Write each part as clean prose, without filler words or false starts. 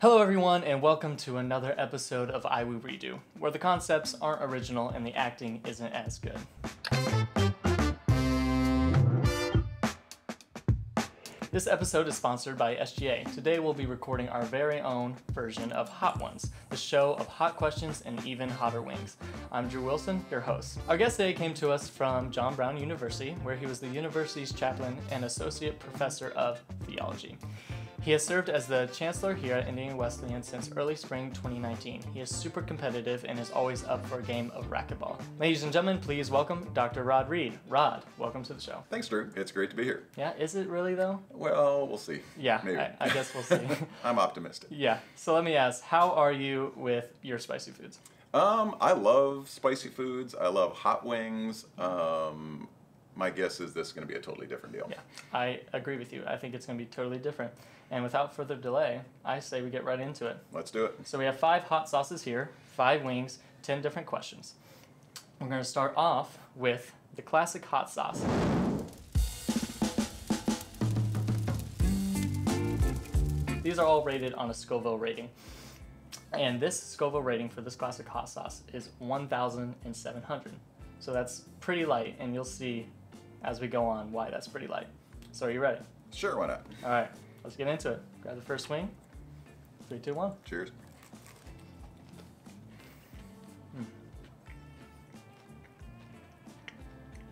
Hello everyone and welcome to another episode of IWU REDO, where the concepts aren't original and the acting isn't as good. This episode is sponsored by SGA. Today we'll be recording our very own version of Hot Ones, the show of hot questions and even hotter wings. I'm Drew Wilson, your host. Our guest today came to us from John Brown University, where he was the university's chaplain and associate professor of theology. He has served as the chancellor here at Indiana Wesleyan since early spring 2019. He is super competitive and is always up for a game of racquetball. Ladies and gentlemen, please welcome Dr. Rod Reed. Rod, welcome to the show. Thanks, Drew. It's great to be here. Yeah, is it really though? Well, we'll see. Yeah, maybe. I guess we'll see. I'm optimistic. Yeah, so let me ask, how are you with your spicy foods? I love spicy foods. I love hot wings. My guess is this is going to be a totally different deal. Yeah, I agree with you. I think it's going to be totally different. And without further delay, I say we get right into it. Let's do it. So we have 5 hot sauces here, 5 wings, 10 different questions. We're going to start off with the classic hot sauce. These are all rated on a Scoville rating. And this Scoville rating for this classic hot sauce is 1,700. So that's pretty light, and you'll see as we go on why that's pretty light. So are you ready? Sure, why not? All right, let's get into it. Grab the first wing. 3, 2, 1. Cheers.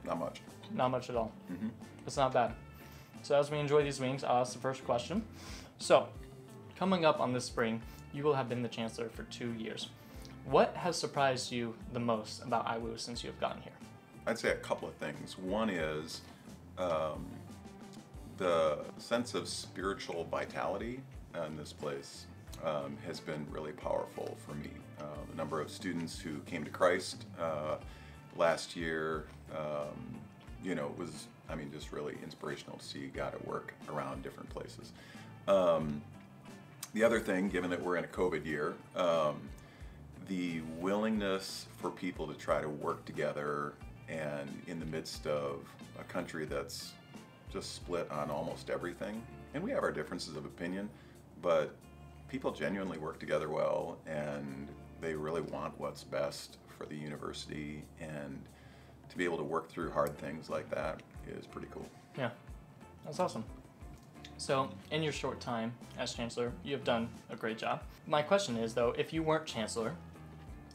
Not much. Not much at all. Mm-hmm. It's not bad. So as we enjoy these wings, I'll ask the first question. So, coming up on this spring, you will have been the chancellor for 2 years. What has surprised you the most about IWU since you have gotten here? I'd say a couple of things. One is the sense of spiritual vitality in this place has been really powerful for me. The number of students who came to Christ last year, was, just really inspirational to see God at work around different places. The other thing, given that we're in a COVID year, the willingness for people to try to work together and in the midst of a country that's just split on almost everything, and we have our differences of opinion, but people genuinely work together well, and they really want what's best for the university, and to be able to work through hard things like that is pretty cool. Yeah, that's awesome. So, in your short time as chancellor, you have done a great job. My question is, though, if you weren't chancellor,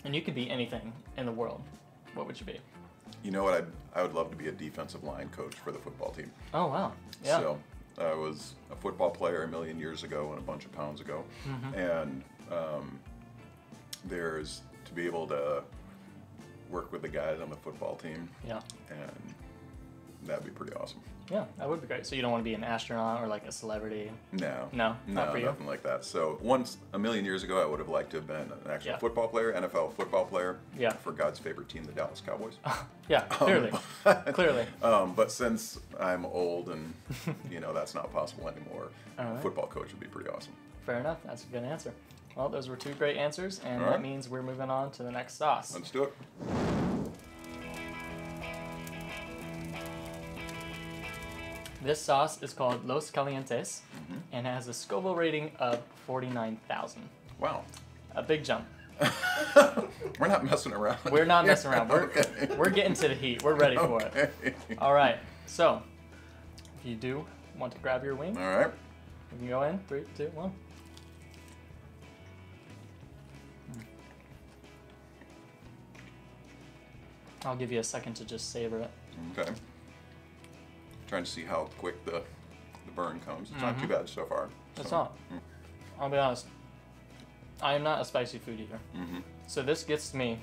and you could be anything in the world, what would you be? You know what? I would love to be a defensive line coach for the football team. Oh, wow. Yeah. So I was a football player a million years ago and a bunch of pounds ago. Mm-hmm. And there's to be able to work with the guys on the football team. Yeah. And that'd be pretty awesome. Yeah, that would be great. So you don't want to be an astronaut or like a celebrity? No. No, not for you? Nothing like that. So once, a million years ago, I would have liked to have been an actual football player, NFL football player, for God's favorite team, the Dallas Cowboys. Yeah, clearly. Clearly. But since I'm old and, that's not possible anymore, All right. Football coach would be pretty awesome. Fair enough. That's a good answer. Well, those were 2 great answers, and All that right. means we're moving on to the next sauce. Let's do it. This sauce is called Los Calientes, and it has a Scoville rating of 49,000. Wow. A big jump. We're not messing around. We're not messing around. Okay. We're getting to the heat. We're ready for it. All right. So, if you do want to grab your wing, All right. you can go in. 3, 2, 1. I'll give you a second to just savor it. Okay. Trying to see how quick the burn comes. It's not too bad so far. It's not. I'll be honest. I am not a spicy food eater. Mm-hmm. So this gets to me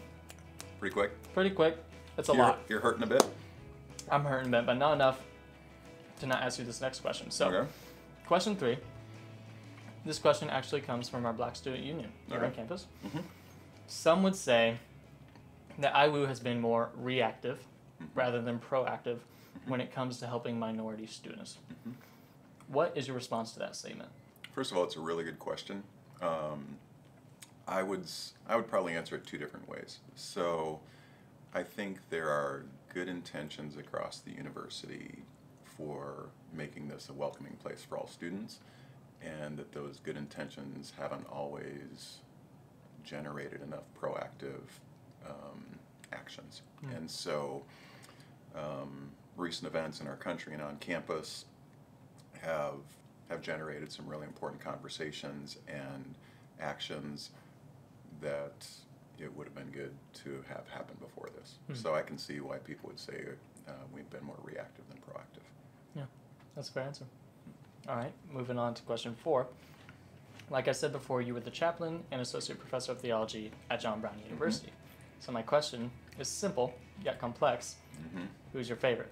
Pretty quick. pretty quick. It's a lot. You're hurting a bit. I'm hurting a bit, but not enough to not ask you this next question. So, Okay. question 3. This question actually comes from our Black Student Union here on campus. Mhm. Some would say that IWU has been more reactive rather than proactive when it comes to helping minority students. What is your response to that statement? First of all, it's a really good question. I would probably answer it 2 different ways. So I think there are good intentions across the university for making this a welcoming place for all students. and that those good intentions haven't always generated enough proactive actions. And so recent events in our country and on campus have generated some really important conversations and actions that it would have been good to have happened before this. So I can see why people would say we've been more reactive than proactive. Yeah, that's a fair answer. All right, moving on to question 4. Like I said before, you were the chaplain and associate professor of theology at John Brown University. So my question is simple yet complex. Who's your favorite?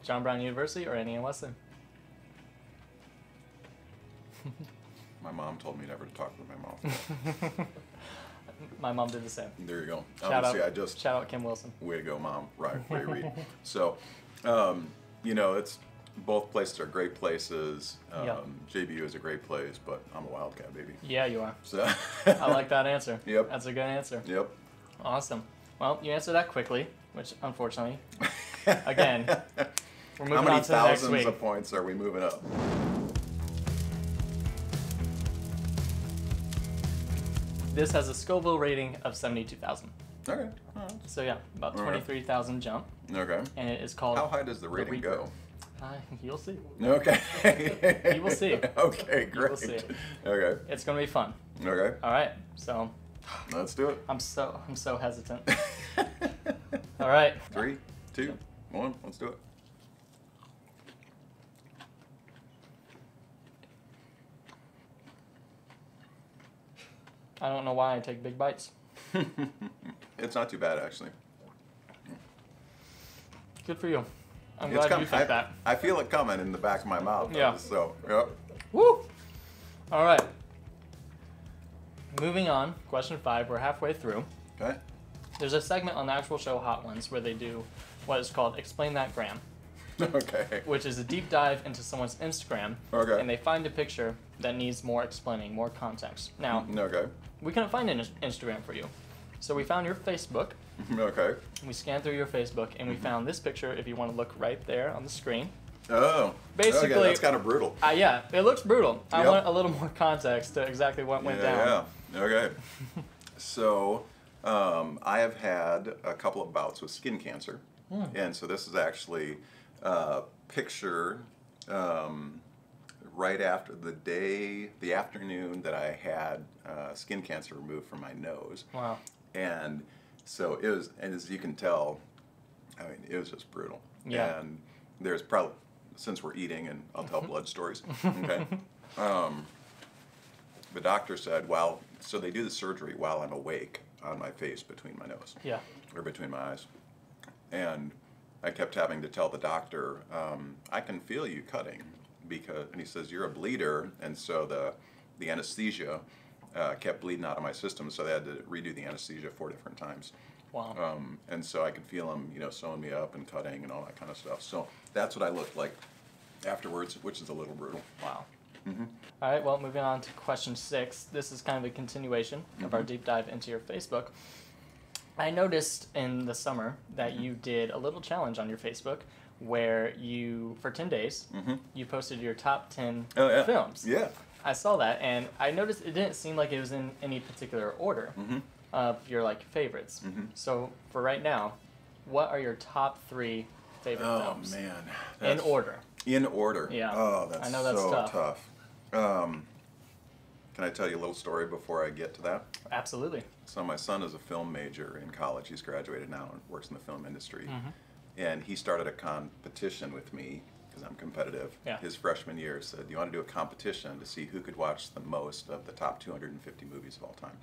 John Brown University or Annie and Wesley? My mom told me never to talk with my mom. My mom did the same. There you go. Shout Obviously, out, shout out Kim Wilson. Way to go, Mom. Right, Ray Reed. So, you know, it's both places are great places. JBU is a great place, but I'm a Wildcat, baby. Yeah, you are. So I like that answer. Yep. That's a good answer. Yep. Awesome. Well, you answered that quickly, which unfortunately, again, we're moving How many on to the next thousands week. of points are we moving up? This has a Scoville rating of 72,000. Okay. All right. So yeah, about All right. 23,000 jump, Okay. and it is called. How high does the rating Reaper. go? You'll see. Okay. You will see. Okay, You great. will see. Okay. It's gonna be fun. Okay. All right. So Let's do it. I'm so hesitant. All right. 3, 2, 1. Let's do it. I don't know why I take big bites. It's not too bad, actually. Good for you. I'm It's glad you think that. I feel it coming in the back of my mouth. Yeah. So, yep. Woo! All right. Moving on, question 5. We're halfway through. Okay. There's a segment on the actual show Hot Ones where they do what is called Explain That Gram, Okay. which is a deep dive into someone's Instagram, Okay. and they find a picture that needs more explaining, more context. Now, Okay. we couldn't find an Instagram for you, so we found your Facebook. Okay. We scanned through your Facebook, and we found this picture. If you want to look right there on the screen. Oh. Basically- okay, that's kind of brutal. Yeah, it looks brutal. I Yep. want a little more context to exactly what went down. Yeah. Okay. So, I have had a couple of bouts with skin cancer, and so this is actually a picture right after the afternoon that I had skin cancer removed from my nose. Wow. And so it was, and as you can tell, I mean, it was just brutal. Yeah. And there's probably, since we're eating, and I'll tell blood stories, okay? The doctor said, so they do the surgery while I'm awake on my face between my nose, Yeah. or between my eyes. And I kept having to tell the doctor, I can feel you cutting, and he says, you're a bleeder, and so the anesthesia kept bleeding out of my system, so they had to redo the anesthesia 4 different times. Wow. And so I could feel him, sewing me up and cutting and all that kind of stuff. So that's what I looked like afterwards, which is a little brutal. Wow. All right, well, moving on to question 6. This is kind of a continuation of our deep dive into your Facebook. I noticed in the summer that you did a little challenge on your Facebook where you, for 10 days, you posted your top 10 films. Yeah. I saw that, and I noticed it didn't seem like it was in any particular order of your favorites. So for right now, what are your top 3 favorite films? Oh man. In order. In order. Yeah. Oh, that's I know that's so tough. Can I tell you a little story before I get to that? Absolutely. So my son is a film major in college. He's graduated now and works in the film industry. And he started a competition with me, because I'm competitive, his freshman year. Said, you want to do a competition to see who could watch the most of the top 250 movies of all time.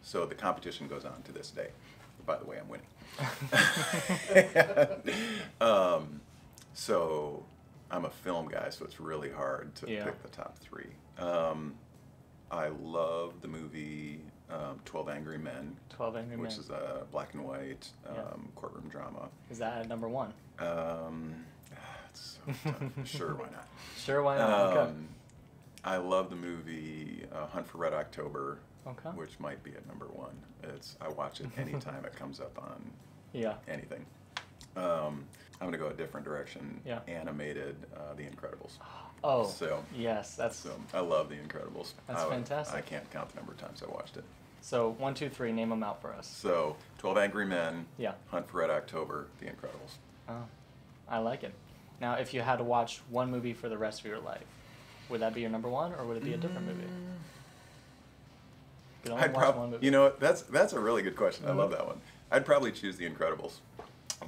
So the competition goes on to this day. By the way, I'm winning. So I'm a film guy, so it's really hard to pick the top 3. I love the movie 12 Angry Men. 12 Angry Men. Which is a black and white courtroom drama. Is that at number 1? It's so tough. Sure, why not? Sure, why not? Okay. I love the movie Hunt for Red October, Okay. which might be at number 1. I watch it anytime it comes up on anything. I'm going to go a different direction. Yeah. Animated The Incredibles. Oh, Oh, So yes, that's I love The Incredibles. That's fantastic. I can't count the number of times I watched it. so 1, 2, 3. Name them out for us. So 12 Angry Men, Yeah. Hunt for Red October, The Incredibles. Oh, I like it. Now, if you had to watch one movie for the rest of your life, would that be your number one, or would it be a different movie? You could only watch one movie. You know, that's a really good question. I love that one. I'd probably choose The Incredibles.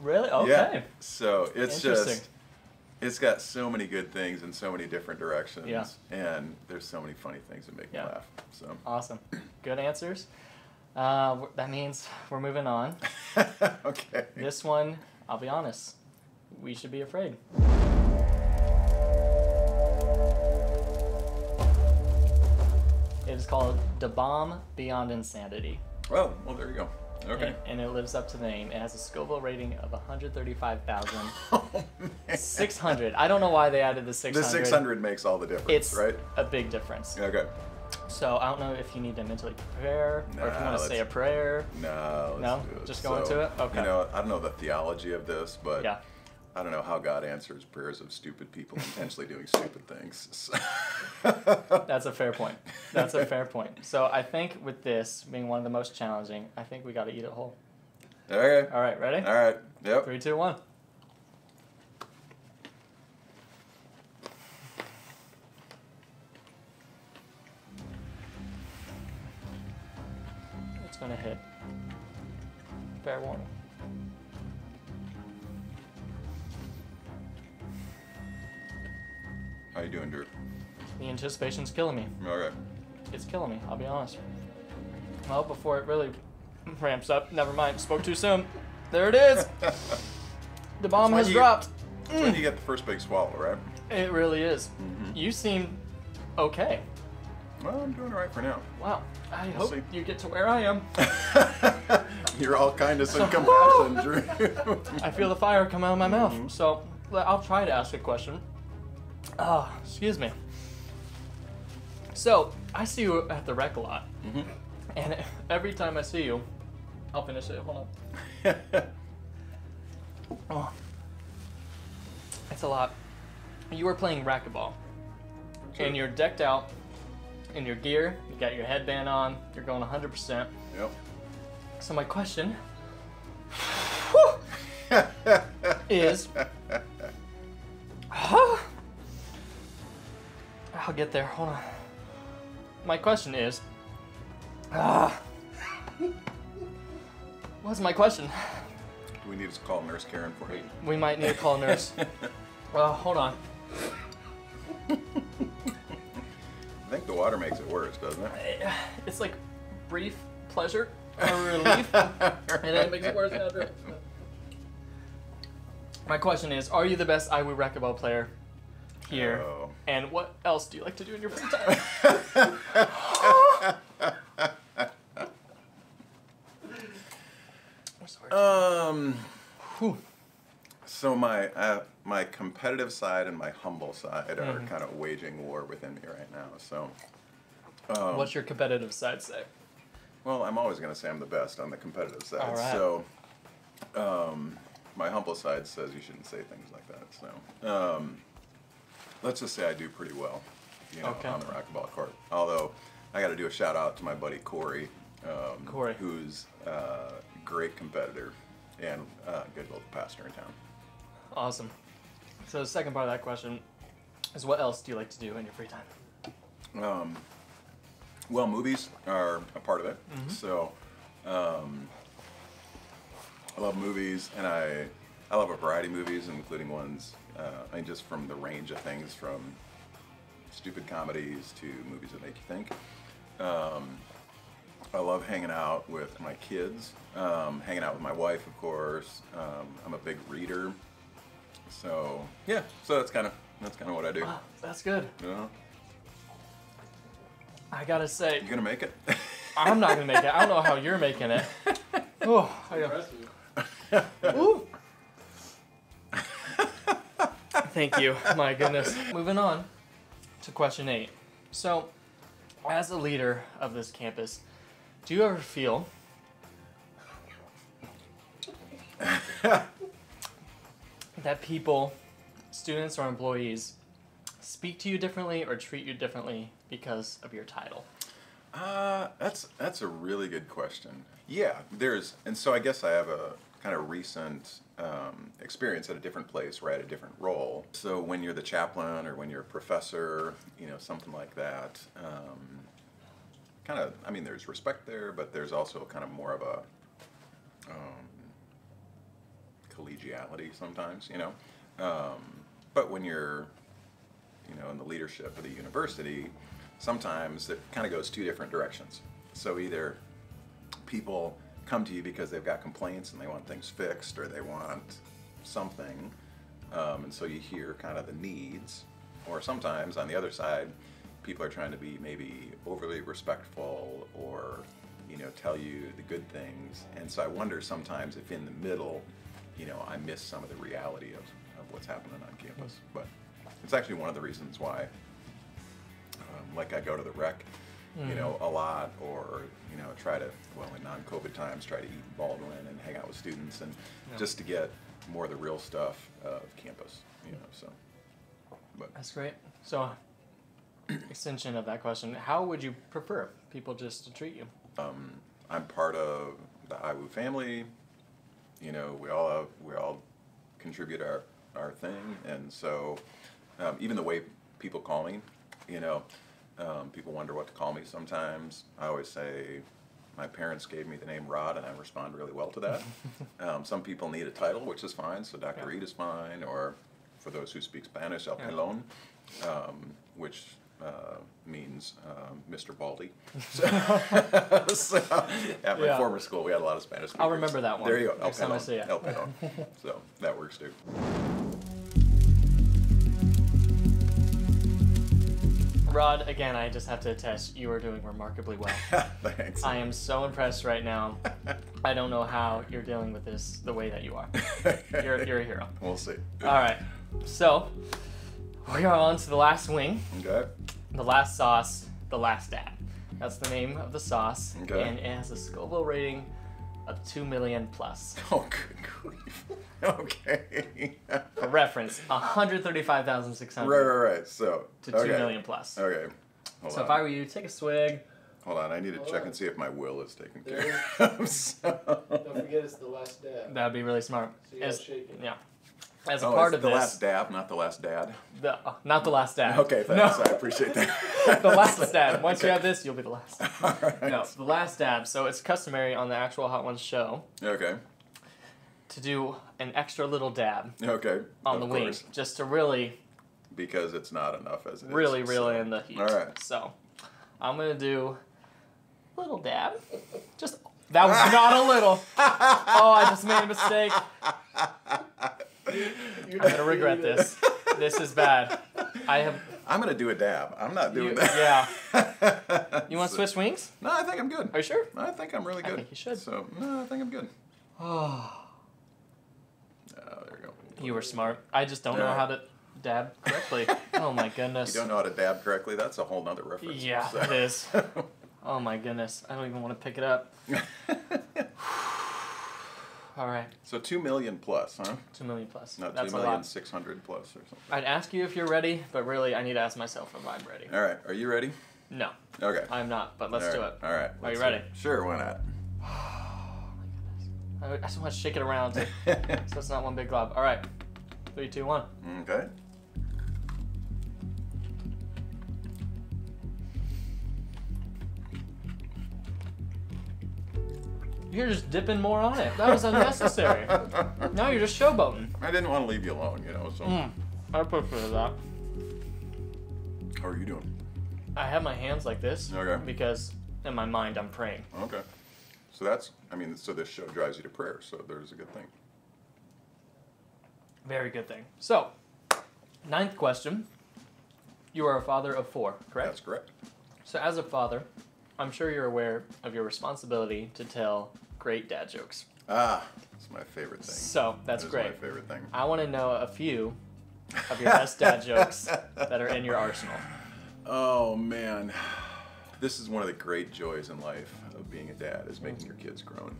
Really? Okay. Yeah. So it's Interesting. just, it's got so many good things in so many different directions. Yeah. And there's so many funny things that make me laugh. So. Awesome. Good answers. That means we're moving on. Okay. This one, I'll be honest, we should be afraid. It is called The Bomb Beyond Insanity. Oh, well, there you go. Okay. And it lives up to the name. It has a Scoville rating of 135,600. I don't know why they added the 600. The 600 makes all the difference, It's right? a big difference. Okay. So I don't know if you need to mentally prepare or if you want to say a let's- prayer. No, let's No? do it. Just go into it? Okay. You know, I don't know the theology of this, but Yeah. I don't know how God answers prayers of stupid people intentionally doing stupid things. So. That's a fair point. That's a fair point. So I think with this being one of the most challenging, I think we got to eat it whole. Okay. All right, ready? All right. Yep. 3, 2, 1. It's going to hit. Fair warning. How you doing, Drew? The anticipation's killing me. Okay. It's killing me, I'll be honest. Well, before it really ramps up, never mind, spoke too soon. There it is. The bomb has dropped. When you get the first big swallow, right? It really is. You seem okay. Well, I'm doing all right for now. Wow. I hope see. you get to where I am. You're all kindness and compassion, Drew. I feel the fire come out of my mouth. So I'll try to ask a question. Excuse me. So I see you at the rec a lot, and every time I see you, I'll finish it. Hold on. Oh, it's a lot. You were playing racquetball, and you're decked out in your gear. You got your headband on. You're going 100%. Yep. So my question is, I'll get there. Hold on. My question is, what's my question? Do we need to call Nurse Karen for you? We might need to call a nurse. Hold on. I think the water makes it worse, doesn't it? It's like brief pleasure or relief, and then it makes it worse after. My question is, are you the best IWU racquetball player here? Oh. And what else do you like to do in your free time? Whew. So my competitive side and my humble side are kind of waging war within me right now. So, What's your competitive side say? well, I'm always going to say I'm the best on the competitive side. All right. So, my humble side says you shouldn't say things like that. So, let's just say I do pretty well, Okay. on the racquetball court. Although, I got to do a shout out to my buddy Corey, Corey. who's a great competitor and a good local pastor in town. Awesome. So the second part of that question is, what else do you like to do in your free time? Well, movies are a part of it. So, I love movies, and I love a variety of movies, including ones, just from the range of things, from stupid comedies to movies that make you think. I love hanging out with my kids, hanging out with my wife, of course. I'm a big reader, so yeah. So that's kind of what I do. Wow, that's good. You know? I gotta say, You gonna make it? I'm not gonna make it. I don't know how you're making it. Oh, Ooh. Thank you. My goodness. Moving on to question 8. So, as a leader of this campus, do you ever feel that people, students or employees, speak to you differently or treat you differently because of your title? That's a really good question. Yeah, and so I guess I have a kind of recent experience at a different place where I had a different role. So when you're the chaplain or when you're a professor, something like that, there's respect there, but there's also kind of more of a collegiality sometimes, but when you're, in the leadership of the university, sometimes it kind of goes two different directions. So either people come to you because they've got complaints and they want things fixed, or they want something, and so you hear kind of the needs. Or sometimes on the other side, people are trying to be maybe overly respectful, or tell you the good things. And so I wonder sometimes if in the middle, I miss some of the reality of what's happening on campus. But it's actually one of the reasons why, like I go to the rec, a lot, or try to, in non-COVID times, try to eat in Baldwin and hang out with students, and just to get more of the real stuff of campus, so. But That's great. So, extension of that question, how would you prefer people just to treat you? I'm part of the IWU family. We all contribute our thing, and so even the way people call me, people wonder what to call me sometimes. I always say my parents gave me the name Rod, and I respond really well to that. Some people need a title, which is fine, so Dr. Reed is fine, or for those who speak Spanish, El Pelon, which means Mr. Baldy. So, at my former school, we had a lot of Spanish speakers. I'll remember that one. There you go, El Next time I Pelon. see it. El Pelon. So that works too. Rod, again, I just have to attest, you are doing remarkably well. Thanks. I am so impressed right now. I don't know how you're dealing with this the way that you are. You're a hero. We'll see. All right, so we are on to the last wing. Okay. The last sauce, the last dab. That's the name of the sauce, Okay. and it has a Scoville rating of 2 million plus. Oh, good grief. Okay. For reference, 135,600 Right. So to 2 million plus. Okay. Hold So on. if I were you, take a swig. Hold on. I need to check and see if my will is taken care There of. So- Don't forget it's the last dab. That'd be really smart. So you gotta shake it. Yeah. As a Oh, part it's of the this, last dab, not the last dad. not the last dab. Okay, thanks. No. I appreciate that. The last dab. Once you have this, you'll be the last. All right. No, the last dab. So it's customary on the actual Hot Ones show Okay. to do an extra little dab Okay. on the Of wing, course. just to really, Because it's not enough as it is. really reel so. in the heat. All right. So I'm gonna do a little dab. Just that was not a little. Oh, I just made a mistake. I'm gonna regret this. This is bad. I'm gonna do a dab. I'm not doing that. Yeah. You want to switch wings? No, I think I'm good. Are you sure? I think I'm really good. think you should. So, no, I think I'm good. Oh, Oh, there you go. you were smart. I just don't know Yeah. how to dab correctly. Oh my goodness. You don't know how to dab correctly? That's a whole nother reference. Yeah, So- it is. Oh my goodness. I don't even want to pick it up. All right. So 2 million plus, huh? 2 million plus. Not That's 2 a million lot. 600 plus or something. I'd ask you if you're ready, but really I need to ask myself if I'm ready. All right, are you ready? No, Okay. I'm not, but let's All do right. it. All right. Are you let's ready? do it. Sure, why not? I just want to shake it around so it's not one big glob. All right. 3, 2, 1. Okay. You're just dipping more on it. That was unnecessary. Now you're just showboating. I didn't want to leave you alone, so. I prefer that. How are you doing? I have my hands like this Okay. because in my mind I'm praying. Okay. So so this show drives you to prayer, so there's a good thing. Very good thing. So, 9th question. You are a father of 4, correct? That's correct. So as a father, I'm sure you're aware of your responsibility to tell great dad jokes. Ah, it's my favorite thing. So that's That is great. my favorite thing. I want to know a few of your best dad jokes that are in your arsenal. Oh man, this is one of the great joys in life of being a dad is making your kids grown.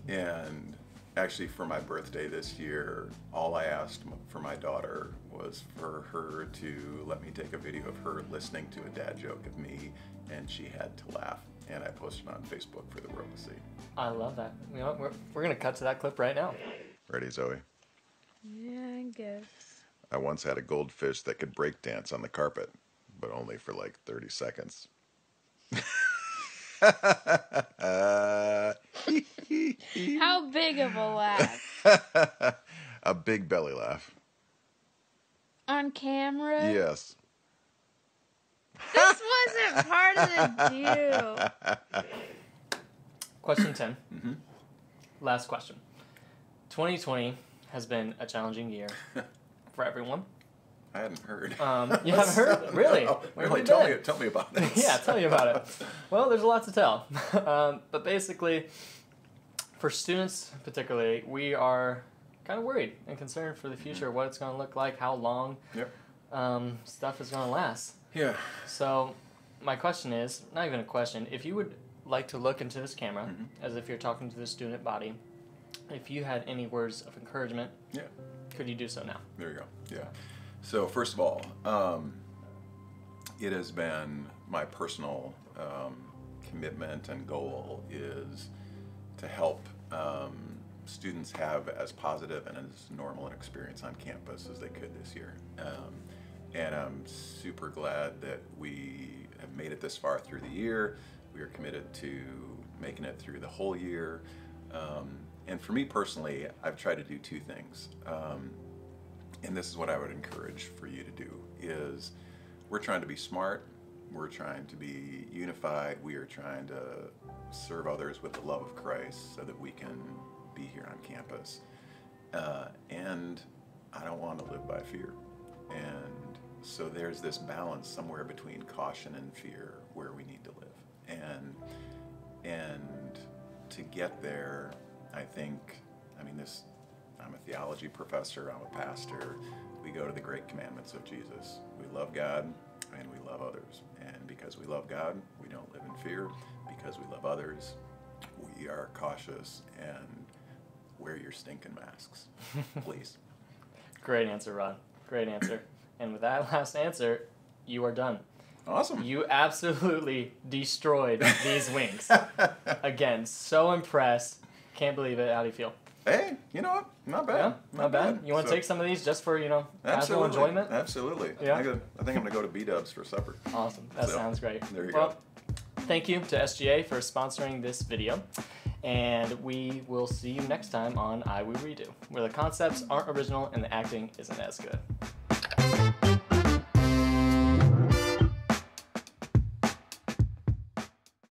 And actually, for my birthday this year, all I asked for my daughter was for her to let me take a video of her listening to a dad joke of me, and she had to laugh. And I posted it on Facebook for the world to see. I love that. You know what? We're going to cut to that clip right now. Ready, Zoe? Yeah, I guess. I once had a goldfish that could break dance on the carpet, but only for like 30 seconds. How big of a laugh? A big belly laugh. On camera? Yes. This wasn't part of the deal. Question 10. Last question. 2020 has been a challenging year for everyone. I hadn't heard. You haven't heard? Really? No. Where Really? have you been? Tell me about it. Yeah, tell me about it. Well, there's a lot to tell. But basically, for students particularly, we are kind of worried and concerned for the future, what it's going to look like, how long Yep. stuff is going to last. Yeah. So my question is, not even a question, if you would like to look into this camera as if you're talking to the student body, if you had any words of encouragement, Yeah. could you do so now? There you go. Yeah. So first of all, it has been my personal commitment and goal is to help students have as positive and as normal an experience on campus as they could this year. And I'm super glad that we have made it this far through the year. We are committed to making it through the whole year. And for me personally, I've tried to do two things. And this is what I would encourage for you to do, is we're trying to be smart, we're trying to be unified, we are trying to serve others with the love of Christ so that we can be here on campus. And I don't want to live by fear. And so there's this balance somewhere between caution and fear where we need to live. And to get there, I think, I'm a theology professor, I'm a pastor. We go to the great commandments of Jesus. We love God and we love others. And because we love God, we don't live in fear. Because we love others, we are cautious and wear your stinking masks, please. Great answer, Rod. Great answer. And with that last answer, you are done. Awesome. You absolutely destroyed these wings. Again, so impressed. Can't believe it. How do you feel? Hey, you know what? Not bad. Yeah, not bad. You want to take some of these just for, casual enjoyment? Absolutely. Yeah. I think I'm going to go to B-dubs for supper. Awesome. That So, sounds great. there you Well, thank you to SGA for sponsoring this video. And we will see you next time on IWU REDO, where the concepts aren't original and the acting isn't as good.